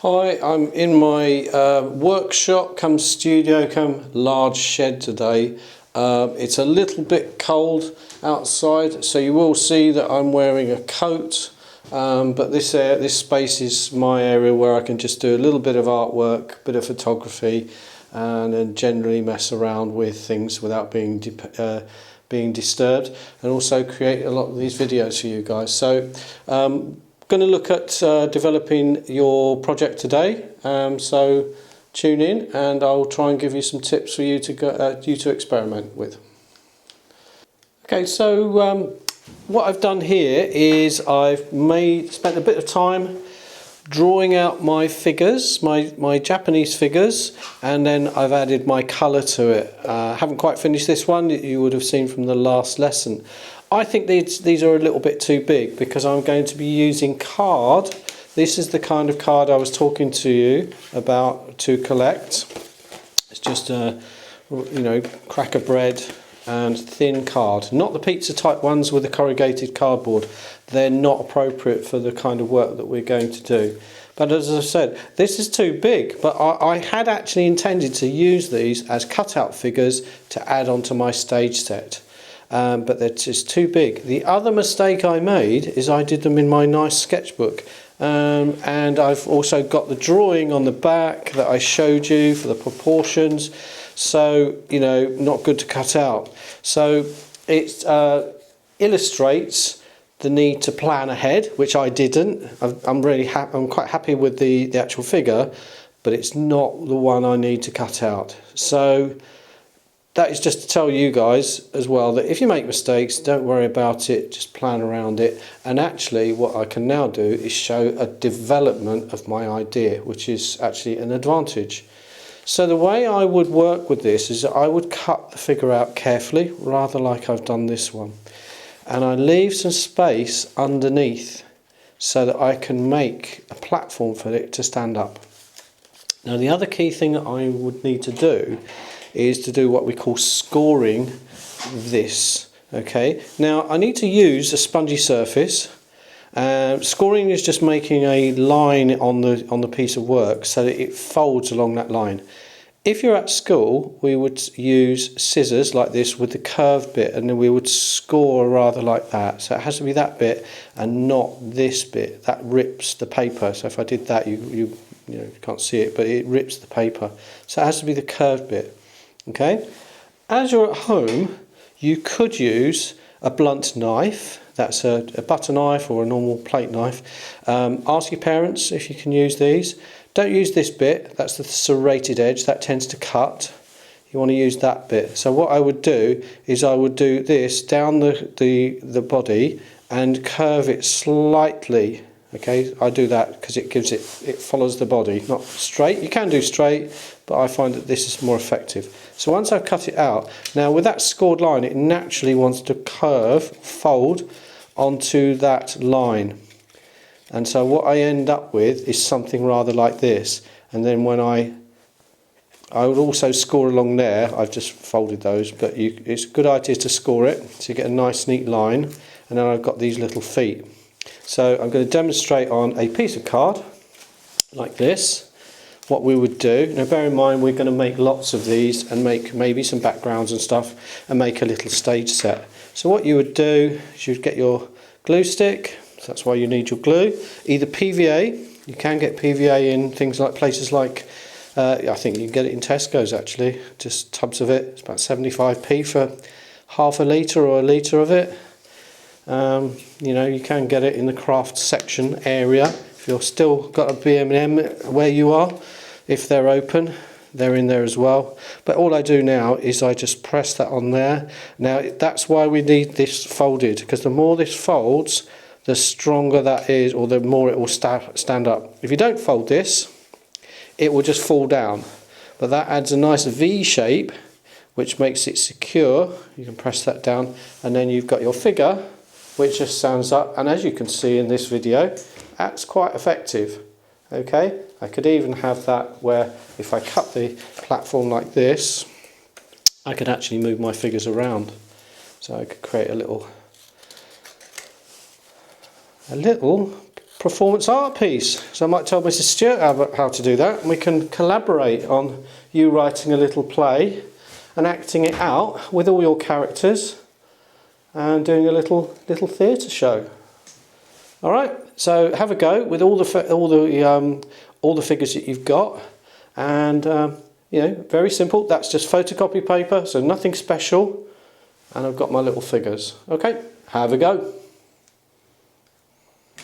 Hi, I'm in my workshop, come studio, come large shed today. It's a little bit cold outside, so you will see that I'm wearing a coat, but this space is my area where I can just do a little bit of artwork, bit of photography, and then generally mess around with things without being disturbed, and also create a lot of these videos for you guys. So going to look at developing your project today, so tune in and I'll try and give you some tips for you to experiment with. Okay, so what I've done here is I've spent a bit of time drawing out my figures, my Japanese figures, and then I've added my colour to it. I haven't quite finished this one, you would have seen from the last lesson. I think these are a little bit too big because I'm going to be using card. This is the kind of card I was talking to you about to collect. It's just cracker bread and thin card, not the pizza type ones with the corrugated cardboard. They're not appropriate for the kind of work that we're going to do. But as I said, this is too big, but I had actually intended to use these as cutout figures to add onto my stage set. But they're just too big. The other mistake I made is I did them in my nice sketchbook, and I've also got the drawing on the back that I showed you for the proportions, so not good to cut out. So it illustrates the need to plan ahead, which I didn't. I'm quite happy with the actual figure, but it's not the one I need to cut out. So that is just to tell you guys as well that if you make mistakes, don't worry about it, just plan around it. And actually what I can now do is show a development of my idea, which is actually an advantage. So the way I would work with this is that I would cut the figure out carefully, rather like I've done this one. And I leave some space underneath so that I can make a platform for it to stand up. Now the other key thing that I would need to do is to do what we call scoring this. Okay, now I need to use a spongy surface. Scoring is just making a line on the piece of work so that it folds along that line. If you're at school, we would use scissors like this with the curved bit, and then we would score rather like that. So it has to be that bit and not this bit. That rips the paper. So if I did that, you can't see it, but it rips the paper. So it has to be the curved bit. Okay, as you're at home, you could use a blunt knife. That's a butter knife or a normal plate knife. Ask your parents if you can use these. Don't use this bit, that's the serrated edge, that tends to cut. You want to use that bit. So what I would do is I would do this down the body and curve it slightly. Okay, I do that because it follows the body, not straight. You can do straight, but I find that this is more effective. So once I've cut it out, now with that scored line, it naturally wants to fold onto that line. And so what I end up with is something rather like this. And then when I would also score along there. I've just folded those, but it's a good idea to score it so you get a nice neat line. And then I've got these little feet. So I'm going to demonstrate on a piece of card like this what we would do. Now bear in mind we're going to make lots of these and make maybe some backgrounds and stuff and make a little stage set. So what you would do is you'd get your glue stick, so that's why you need your glue, either PVA, you can get PVA in things like places like I think you can get it in Tesco's actually, just tubs of it. It's about 75p for half a litre or a litre of it. You can get it in the craft section area. If you've still got a B&M where you are, if they're open, they're in there as well. But all I do now is I just press that on there. Now that's why we need this folded, because the more this folds, the stronger that is, or the more it will stand up. If you don't fold this, it will just fall down. But that adds a nice V shape, which makes it secure. You can press that down, and then you've got your figure, which just stands up, and as you can see in this video, that's quite effective. Okay, I could even have that where if I cut the platform like this, I could actually move my figures around. So I could create a little performance art piece. So I might tell Mrs. Stewart how to do that, and we can collaborate on you writing a little play and acting it out with all your characters and doing a little theatre show. All right, so have a go with all the figures that you've got, and you know, very simple. That's just photocopy paper, so nothing special. And I've got my little figures. Okay, have a go.